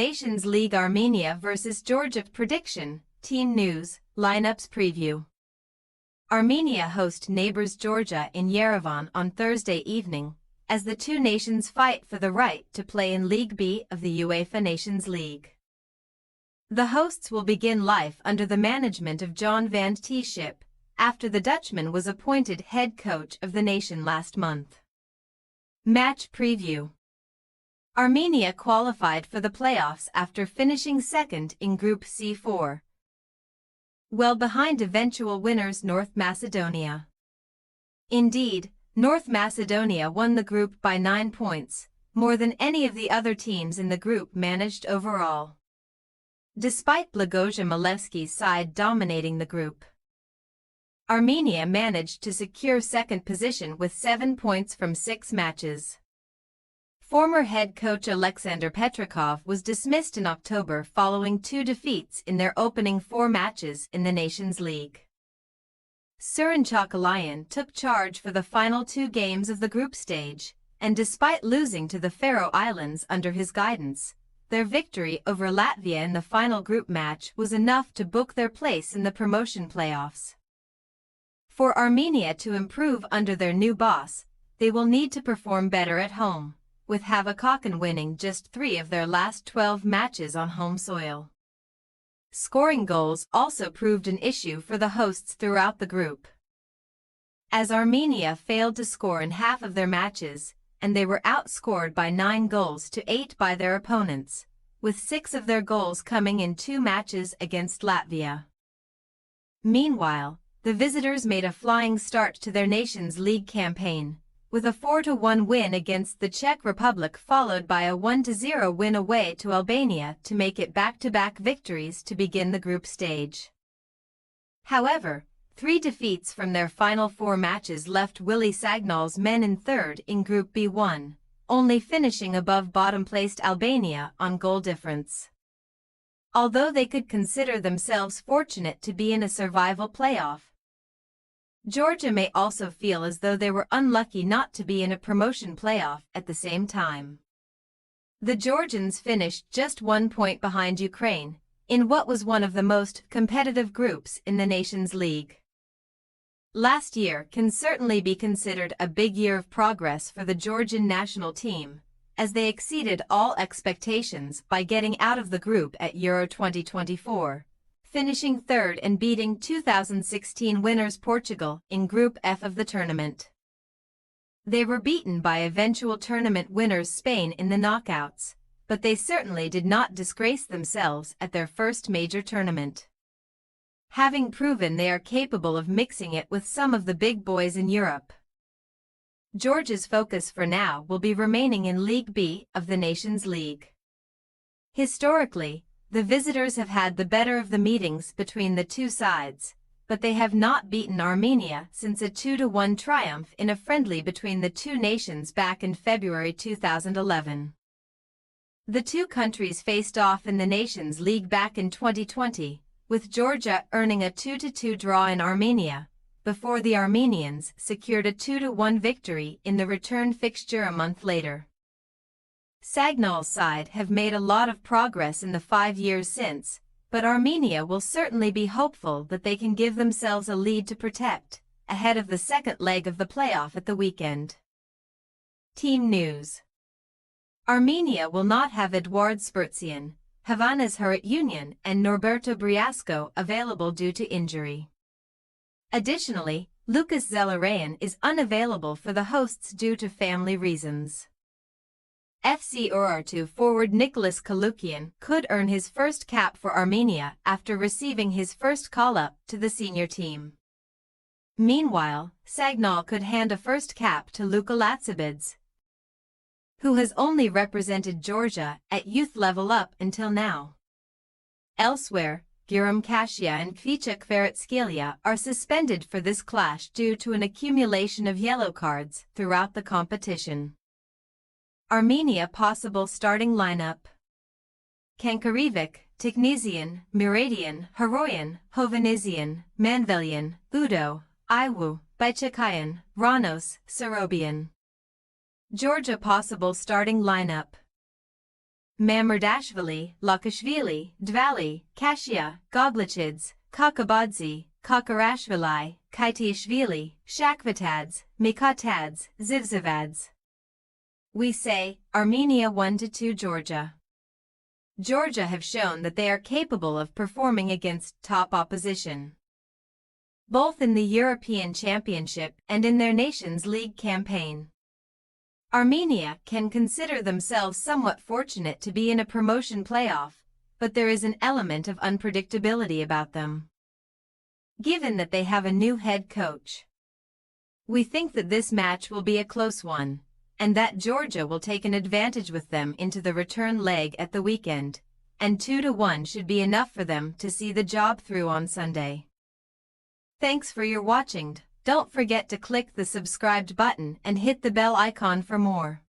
Nations League Armenia vs Georgia prediction, team news, lineups preview. Armenia host neighbors Georgia in Yerevan on Thursday evening, as the two nations fight for the right to play in League B of the UEFA Nations League. The hosts will begin life under the management of John van 't Schip, after the Dutchman was appointed head coach of the nation last month. Match preview. Armenia qualified for the playoffs after finishing second in Group C4, well behind eventual winners North Macedonia. Indeed, North Macedonia won the group by 9 points, more than any of the other teams in the group managed overall, despite Blagoja Milevski's side dominating the group. Armenia managed to secure second position with 7 points from 6 matches. Former head coach Alexander Petrikov was dismissed in October following 2 defeats in their opening 4 matches in the Nations League. Surin Chakalayan took charge for the final 2 games of the group stage, and despite losing to the Faroe Islands under his guidance, their victory over Latvia in the final group match was enough to book their place in the promotion playoffs. For Armenia to improve under their new boss, they will need to perform better at home, with Havakokan winning just 3 of their last 12 matches on home soil. Scoring goals also proved an issue for the hosts throughout the group, as Armenia failed to score in half of their matches, and they were outscored by 9 goals to 8 by their opponents, with 6 of their goals coming in 2 matches against Latvia. Meanwhile, the visitors made a flying start to their Nations League campaign, with a 4-1 win against the Czech Republic followed by a 1-0 win away to Albania to make it back-to-back victories to begin the group stage. However, 3 defeats from their final 4 matches left Willy Sagnol's men in third in Group B1, only finishing above bottom-placed Albania on goal difference. Although they could consider themselves fortunate to be in a survival playoff, Georgia may also feel as though they were unlucky not to be in a promotion playoff at the same time. The Georgians finished just 1 point behind Ukraine, in what was one of the most competitive groups in the Nations League. Last year can certainly be considered a big year of progress for the Georgian national team, as they exceeded all expectations by getting out of the group at Euro 2024. Finishing third and beating 2016 winners Portugal in Group F of the tournament. They were beaten by eventual tournament winners Spain in the knockouts, but they certainly did not disgrace themselves at their first major tournament, having proven they are capable of mixing it with some of the big boys in Europe. Georgia's focus for now will be remaining in League B of the Nations League. Historically, the visitors have had the better of the meetings between the two sides, but they have not beaten Armenia since a 2-1 triumph in a friendly between the two nations back in February 2011. The two countries faced off in the Nations League back in 2020, with Georgia earning a 2-2 draw in Armenia, before the Armenians secured a 2-1 victory in the return fixture a month later. Sagnol's side have made a lot of progress in the 5 years since, but Armenia will certainly be hopeful that they can give themselves a lead to protect, ahead of the second leg of the playoff at the weekend. Team news. Armenia will not have Eduard Spurtsian, Havana's Harit Union and Norberto Briasco available due to injury. Additionally, Lucas Zelarayan is unavailable for the hosts due to family reasons. FC Urartu forward Nicholas Kalukian could earn his first cap for Armenia after receiving his first call-up to the senior team. Meanwhile, Sagnol could hand a first cap to Luka Latsabids, who has only represented Georgia at youth level up until now. Elsewhere, Guram Kasia and Kvicha Kvaratskhelia are suspended for this clash due to an accumulation of yellow cards throughout the competition. Armenia possible starting lineup: Kankarivic, Tikhnesian, Muradian, Haroyan, Hovhannisyan, Manvelian, Udo, Iwu, Bychakayan, Ranos, Serobian. Georgia possible starting lineup: Mamardashvili, Lakashvili, Dvali, Kashia, Goglichids, Kakabadze, Kakarashvili, Kaitiashvili, Shakvatads, Mikatads, Zivzivads. We say, Armenia 1-2 Georgia. Georgia have shown that they are capable of performing against top opposition, both in the European Championship and in their Nations League campaign. Armenia can consider themselves somewhat fortunate to be in a promotion playoff, but there is an element of unpredictability about them, given that they have a new head coach. We think that this match will be a close one, and that Georgia will take an advantage with them into the return leg at the weekend, and 2-1 should be enough for them to see the job through on Sunday. Thanks for your watching. Don't forget to click the subscribed button and hit the bell icon for more.